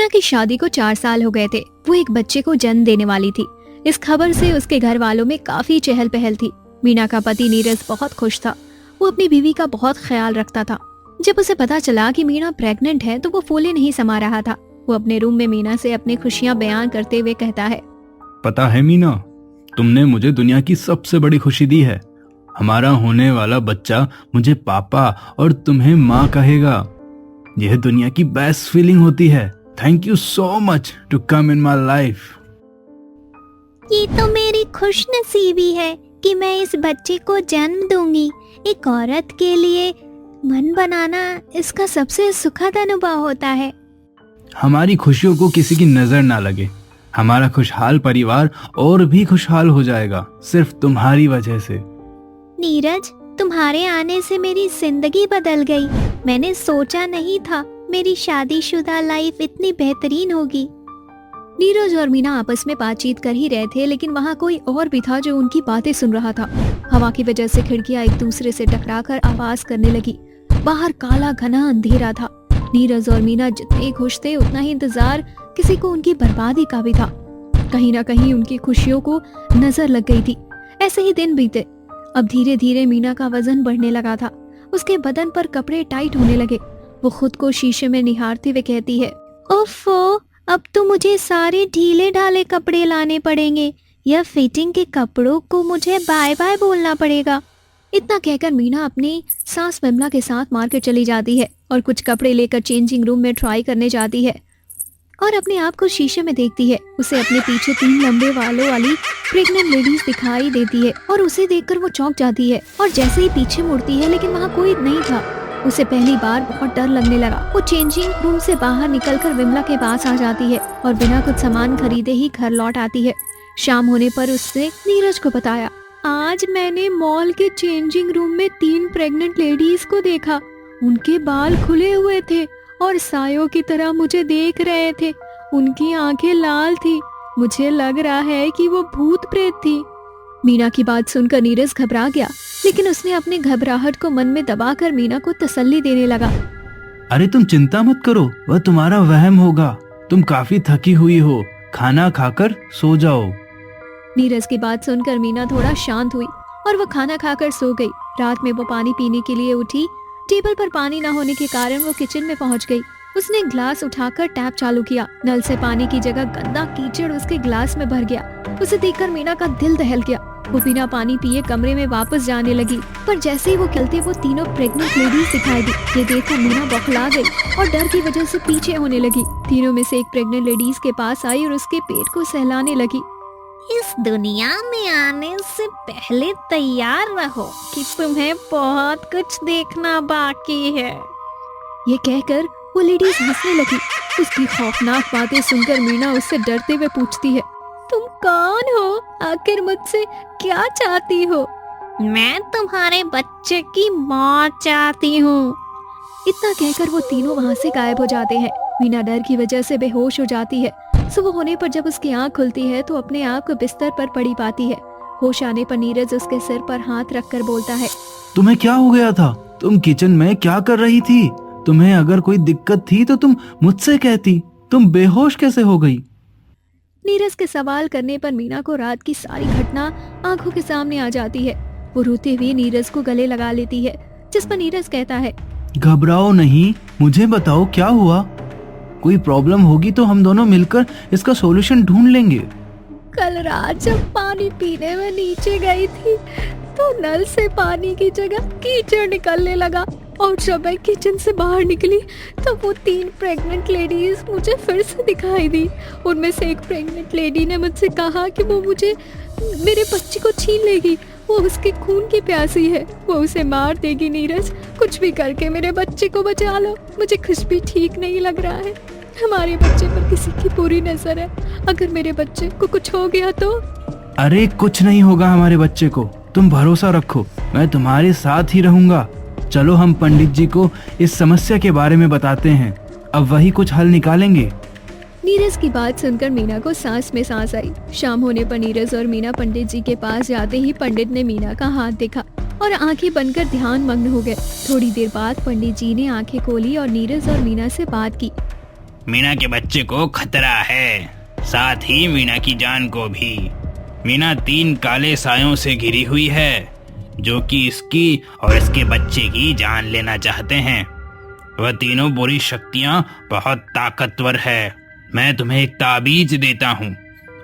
मीना की शादी को 4 साल हो गए थे। वो एक बच्चे को जन्म देने वाली थी। इस खबर से उसके घर वालों में काफी चहल पहल थी। मीना का पति नीरज बहुत खुश था। वो अपनी बीवी का बहुत ख्याल रखता था। जब उसे पता चला कि मीना प्रेग्नेंट है तो वो फूले नहीं समा रहा था। वो अपने रूम में मीना से अपनी खुशियां बयान करते हुए कहता है, पता है मीना, तुमने मुझे दुनिया की सबसे बड़ी खुशी दी है। हमारा होने वाला बच्चा मुझे पापा और तुम्हें माँ कहेगा। यह दुनिया की बेस्ट फीलिंग होती है। Thank you so much to come in my life. ये तो मेरी खुशनसीबी है कि मैं इस बच्चे को जन्म दूंगी। एक औरत के लिए मन बनाना इसका सबसे सुखद अनुभव होता है। हमारी खुशियों को किसी की नजर ना लगे। हमारा खुशहाल परिवार और भी खुशहाल हो जाएगा, सिर्फ तुम्हारी वजह से। नीरज, तुम्हारे आने से मेरी जिंदगी बदल गई। मैंने सोचा नहीं था मेरी शादीशुदा लाइफ इतनी बेहतरीन होगी। नीरज और मीना आपस में बातचीत कर ही रहे थे, लेकिन वहाँ कोई और भी था जो उनकी बातें सुन रहा था। हवा की वजह से खिड़कियां एक दूसरे से टकराकर आवाज करने लगी। बाहर काला घना अंधेरा था। नीरज और मीना जितने खुश थे उतना ही इंतजार किसी को उनकी बर्बादी का भी था। कहीं ना कहीं उनकी खुशियों को नजर लग गई थी। ऐसे ही दिन बीते। अब धीरे धीरे मीना का वजन बढ़ने लगा था। उसके बदन पर कपड़े टाइट होने लगे। वो खुद को शीशे में निहारते हुए कहती है, ओफो, अब तो मुझे सारे ढीले ढाले कपड़े लाने पड़ेंगे। यह फिटिंग के कपड़ों को मुझे बाय बाय बोलना पड़ेगा। इतना कहकर मीना अपनी सास विमला के साथ मार्केट चली जाती है और कुछ कपड़े लेकर चेंजिंग रूम में ट्राई करने जाती है और अपने आप को शीशे में देखती है। उसे अपने पीछे 3 लंबे बालों वाली प्रेग्नेंट लेडीज दिखाई देती है और उसे देखकर वो चौंक जाती है और जैसे ही पीछे मुड़ती है लेकिन वहाँ कोई नहीं था। उसे पहली बार बहुत डर लगने लगा। वो चेंजिंग रूम से बाहर निकलकर विमला के पास आ जाती है और बिना कुछ सामान खरीदे ही घर लौट आती है। शाम होने पर उसने नीरज को बताया, आज मैंने मॉल के चेंजिंग रूम में 3 प्रेग्नेंट लेडीज को देखा। उनके बाल खुले हुए थे और सायों की तरह मुझे देख रहे थे। उनकी आंखें लाल थी। मुझे लग रहा है कि वो भूत प्रेत थी। मीना की बात सुनकर नीरज घबरा गया, लेकिन उसने अपने घबराहट को मन में दबाकर मीना को तसल्ली देने लगा। अरे तुम चिंता मत करो, वह तुम्हारा वहम होगा। तुम काफी थकी हुई हो, खाना खाकर सो जाओ। नीरज की बात सुनकर मीना थोड़ा शांत हुई और वो खाना खाकर सो गई। रात में वो पानी पीने के लिए उठी। टेबल पर पानी न होने के कारण वो किचन में पहुंच गई। उसने ग्लास उठाकर टैप चालू किया। नल से पानी की जगह गंदा कीचड़ उसके ग्लास में भर गया। उसे देखकर मीना का दिल दहल गया। वो बिना पानी पिए कमरे में वापस जाने लगी, पर जैसे ही वो खिलते वो 3 प्रेग्नेंट लेडीज दिखाई दी। ये देखकर मीना बौखला गई और डर की वजह से पीछे होने लगी। तीनों में से एक प्रेग्नेंट लेडीज के पास आई और उसके पेट को सहलाने लगी। इस दुनिया में आने से पहले तैयार रहो कि तुम्हें बहुत कुछ देखना बाकी है। ये कहकर वो लेडीज हंसने लगी। उसकी खौफनाक बातें सुनकर मीना उससे डरते हुए पूछती है, तुम कौन हो? आखिर मुझसे क्या चाहती हो? मैं तुम्हारे बच्चे की माँ चाहती हूँ। इतना कहकर वो तीनों वहाँ से गायब हो जाते हैं। मीना डर की वजह से बेहोश हो जाती है। सुबह होने पर जब उसकी आंख खुलती है तो अपने आप को बिस्तर पर पड़ी पाती है। होश आने पर नीरज उसके सिर पर हाथ रखकर बोलता है, तुम्हें क्या हो गया था? तुम किचन में क्या कर रही थी? तुम्हें अगर कोई दिक्कत थी तो तुम मुझसे कहती। तुम बेहोश कैसे हो गई? नीरज के सवाल करने पर मीना को रात की सारी घटना आंखों के सामने आ जाती है। वो रोते हुए नीरज को गले लगा लेती है, जिस पर नीरज कहता है, घबराओ नहीं, मुझे बताओ क्या हुआ। कोई प्रॉब्लम होगी तो हम दोनों मिलकर इसका सॉल्यूशन ढूंढ लेंगे। कल रात जब पानी पीने में नीचे गई थी तो नल से पानी की जगह कीचड़ निकलने लगा और जब मैं किचन से बाहर निकली तो वो 3 प्रेग्नेंट लेडीज मुझे फिर से दिखाई दी। उनमें से एक प्रेग्नेंट लेडी ने मुझसे कहा कि वो मुझे मेरे बच्चे को छीन लेगी। वो उसके खून की प्यासी है, वो उसे मार देगी। नीरज, कुछ भी करके मेरे बच्चे को बचा लो। मुझे कुछ भी ठीक नहीं लग रहा है। हमारे बच्चे पर किसी की बुरी नजर है। अगर मेरे बच्चे को कुछ हो गया तो? अरे कुछ नहीं होगा हमारे बच्चे को, तुम भरोसा रखो, मैं तुम्हारे साथ ही रहूंगा। चलो हम पंडित जी को इस समस्या के बारे में बताते हैं, अब वही कुछ हल निकालेंगे। नीरज की बात सुनकर मीना को सांस में सांस आई। शाम होने पर नीरज और मीना पंडित जी के पास जाते ही पंडित ने मीना का हाथ देखा और आंखें बनकर ध्यान मग्न हो गए। थोड़ी देर बाद पंडित जी ने आंखें खोली और नीरज और मीना से बात की। मीना के बच्चे को खतरा है, साथ ही मीना की जान को भी। मीना 3 काले सायों से घिरी हुई है जो कि इसकी और इसके बच्चे की जान लेना चाहते हैं। वह तीनों बुरी शक्तियां बहुत ताकतवर है। मैं तुम्हें एक ताबीज देता हूँ,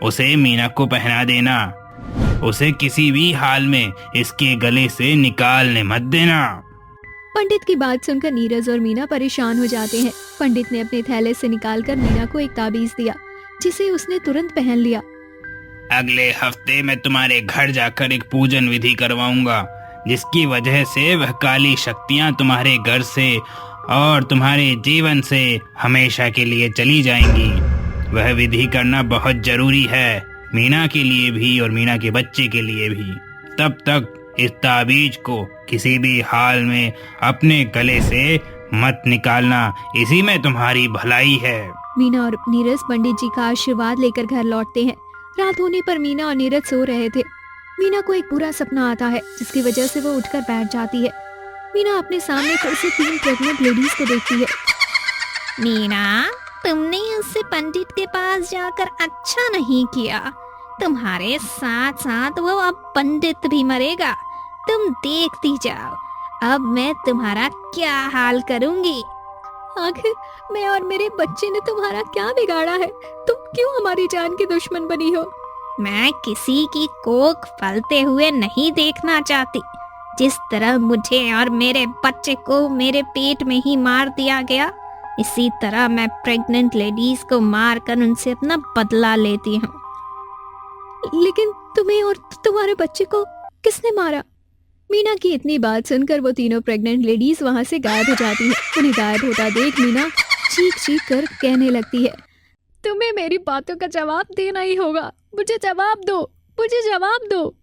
उसे मीना को पहना देना। उसे किसी भी हाल में इसके गले से निकालने मत देना। पंडित की बात सुनकर नीरज और मीना परेशान हो जाते हैं। पंडित ने अपने थैले से निकालकर मीना को एक ताबीज दिया, जिसे उसने तुरंत पहन लिया। अगले हफ्ते मैं तुम्हारे घर जाकर एक पूजन विधि करवाऊंगा, जिसकी वजह से वह काली शक्तियां तुम्हारे घर से और तुम्हारे जीवन से हमेशा के लिए चली जाएंगी। वह विधि करना बहुत जरूरी है, मीना के लिए भी और मीना के बच्चे के लिए भी। तब तक इस ताबीज को किसी भी हाल में अपने गले से मत निकालना, इसी में तुम्हारी भलाई है। मीना और नीरज पंडित जी का आशीर्वाद लेकर घर लौटते हैं। रात होने पर मीना और नीरज सो रहे थे। मीना को एक बुरा सपना आता है, जिसकी वजह से वो उठकर बैठ जाती है। मीना अपने सामने फिर से 3 प्रेग्नेंट लेडीज को देखती है। मीना, तुमने उससे पंडित के पास जाकर अच्छा नहीं किया। तुम्हारे साथ साथ वो अब पंडित भी मरेगा। तुम देखती जाओ, अब मैं तुम्हारा क्या हाल करूंगी। आखिर मैं और मेरे बच्चे ने तुम्हारा क्या बिगाड़ा है? तुम क्यों हमारी जान की दुश्मन बनी हो? मैं किसी की कोख फलते हुए नहीं देखना चाहती। जिस तरह मुझे और मेरे बच्चे को मेरे पेट में ही मार दिया गया, इसी तरह मैं प्रेग्नेंट लेडीज को मारकर उनसे अपना बदला लेती हूँ। लेकिन तुम्हें और तुम्हारे बच्चे को किसने मारा? मीना की इतनी बात सुनकर वो तीनों प्रेग्नेंट लेडीज वहाँ से गायब हो जाती हैं। उन्हें गायब होता देख मीना चीख चीख कर कहने लगती है, तुम्हें मेरी बातों का जवाब देना ही होगा। मुझे जवाब दो, मुझे जवाब दो।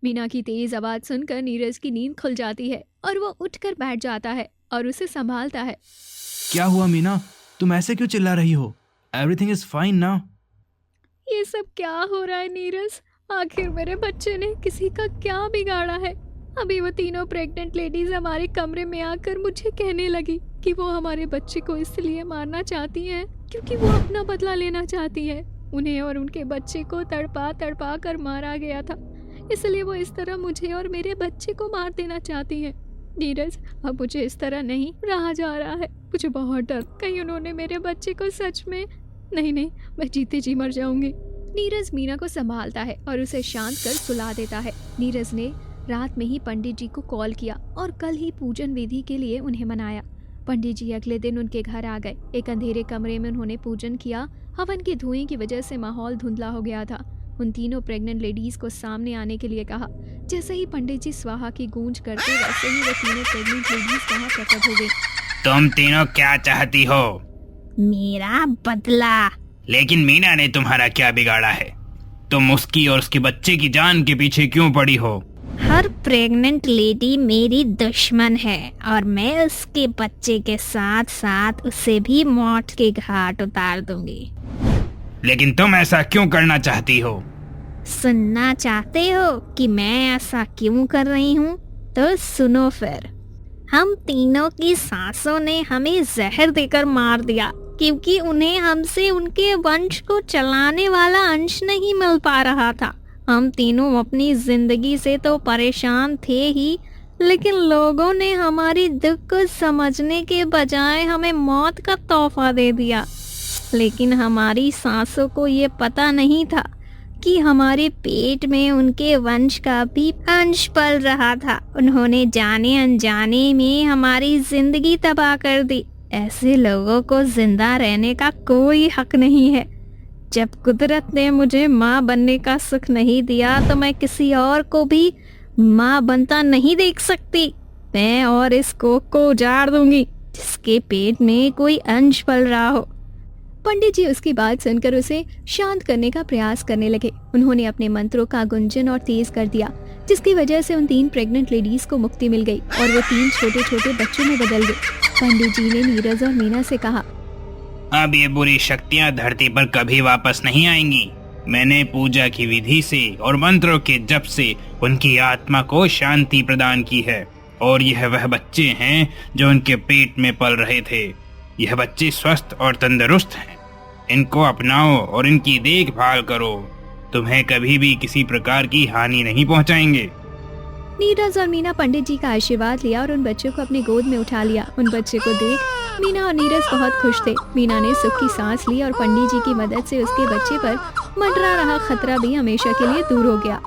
मीना की तेज आवाज सुनकर नीरज की नींद खुल जाती है और वो उठकर बैठ जाता है और उसे संभालता है। क्या हुआ मीना, तुम ऐसे क्यों चिल्ला रही हो? एवरीथिंग इज फाइन ना? ये सब क्या हो रहा है नीरज? आखिर मेरे बच्चे ने किसी का क्या बिगाड़ा है? अभी वो तीनों प्रेग्नेंट लेडीज हमारे कमरे में आकर मुझे कहने लगी कि वो हमारे बच्चे को इसलिए मारना चाहती हैं क्योंकि वो अपना बदला लेना चाहती है। उन्हें और उनके बच्चे को तड़पा तड़पा कर मारा गया था, इसलिए वो इस तरह मुझे और मेरे बच्चे को मार देना चाहती हैं। नीरज, अब मुझे इस तरह नहीं रहा जा रहा है। मुझे बहुत डर, कहीं उन्होंने मेरे बच्चे को सच में नहीं, मैं जीते जी मर जाऊंगी। नीरज मीना को संभालता है और उसे शांत कर सुला देता है। नीरज ने रात में ही पंडित जी को कॉल किया और कल ही पूजन विधि के लिए उन्हें मनाया। पंडित जी अगले दिन उनके घर आ गए। एक अंधेरे कमरे में उन्होंने पूजन किया। हवन के धुएं की वजह से माहौल धुंधला हो गया था। उन तीनों प्रेग्नेंट लेडीज को सामने आने के लिए कहा। जैसे ही पंडित जी स्वाहा की गूंज करते, वैसे ही वो तीनों प्रेग्नेंट लेडीज वहां प्रकट हो गई। तुम तीनों क्या चाहती हो? मेरा बदला। लेकिन मीना ने तुम्हारा क्या बिगाड़ा है? तुम उसकी और उसके बच्चे की जान के पीछे क्यों पड़ी हो? हर प्रेग्नेंट लेडी मेरी दुश्मन है और मैं उसके बच्चे के साथ साथ उसे भी मौत के घाट उतार दूंगी। लेकिन तुम ऐसा क्यों करना चाहती हो? सुनना चाहते हो कि मैं ऐसा क्यों कर रही हूँ? तो सुनो फिर। हम तीनों की सासों ने हमें जहर देकर मार दिया क्योंकि उन्हें हमसे उनके वंश को चलाने वाला अंश नहीं मिल पा रहा था। हम तीनों अपनी जिंदगी से तो परेशान थे ही, लेकिन लोगों ने हमारी दुख को समझने के बजाय हमें मौत का तोहफा दे दिया। लेकिन हमारी सासों को ये पता नहीं था कि हमारे पेट में उनके वंश का भी अंश पल रहा था। उन्होंने जाने अनजाने में हमारी जिंदगी तबाह कर दी। ऐसे लोगों को जिंदा रहने का कोई हक नहीं है। जब कुदरत ने मुझे माँ बनने का सुख नहीं दिया तो मैं किसी और को भी माँ बनता नहीं देख सकती। मैं और इस कोख को उजाड़ दूंगी जिसके पेट में कोई अंश पल रहा हो। पंडित जी उसकी बात सुनकर उसे शांत करने का प्रयास करने लगे। उन्होंने अपने मंत्रों का गुंजन और तेज कर दिया, जिसकी वजह से उन 3 प्रेग्नेंट लेडीज को मुक्ति मिल गई और वो 3 छोटे छोटे बच्चों में बदल गए। पंडित जी ने नीरज और मीना से कहा, अब ये बुरी शक्तियां धरती पर कभी वापस नहीं आएंगी। मैंने पूजा की विधि से और मंत्रों के जप से उनकी आत्मा को शांति प्रदान की है और यह वह बच्चे हैं जो उनके पेट में पल रहे थे। यह बच्चे स्वस्थ और तंदुरुस्त हैं। इनको अपनाओ और इनकी देखभाल करो। तुम्हें कभी भी किसी प्रकार की हानि नहीं पहुंचाएंगे। नीरज और मीना पंडित जी का आशीर्वाद लिया और उन बच्चों को अपनी गोद में उठा लिया। उन बच्चे को देख मीना और नीरज बहुत खुश थे। मीना ने सुख की सांस ली और पंडित जी की मदद से उसके बच्चे पर मंडरा रहा खतरा भी हमेशा के लिए दूर हो गया।